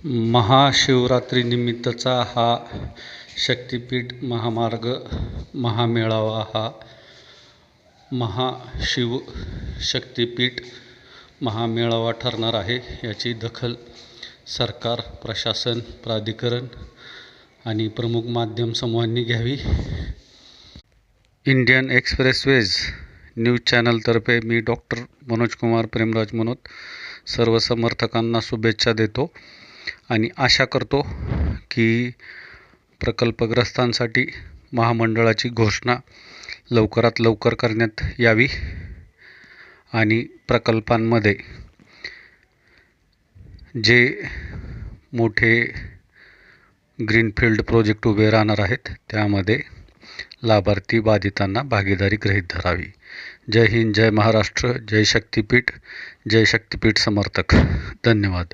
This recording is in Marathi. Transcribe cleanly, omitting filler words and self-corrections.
महाशिवरात्रीनिमित्तचा हा शक्तिपीठ महामार्ग महामेळावा हा महाशिवशक्तिपीठ महामेळावा ठरणार आहे. याची दखल सरकार, प्रशासन, प्राधिकरण आणि प्रमुख माध्यम समूहांनी घ्यावी. इंडियन एक्सप्रेसवेज न्यूज चॅनलतर्फे मी डॉक्टर मनोजकुमार प्रेमराज मनोत सर्व समर्थकांना शुभेच्छा देतो आणि आशा करतो की प्रकल्पग्रस्तांसाठी महामंडळाची घोषणा लवकरात लवकर करण्यात यावी आणि प्रकल्पांमध्ये जे मोठे ग्रीनफील्ड प्रोजेक्ट उभे राहणार आहेत त्यामध्ये लाभार्थी बाधितांना भागीदारी गृहीत धरावी. जय हिंद, जय महाराष्ट्र, जय शक्तिपीठ, जय शक्तिपीठ समर्थक. धन्यवाद.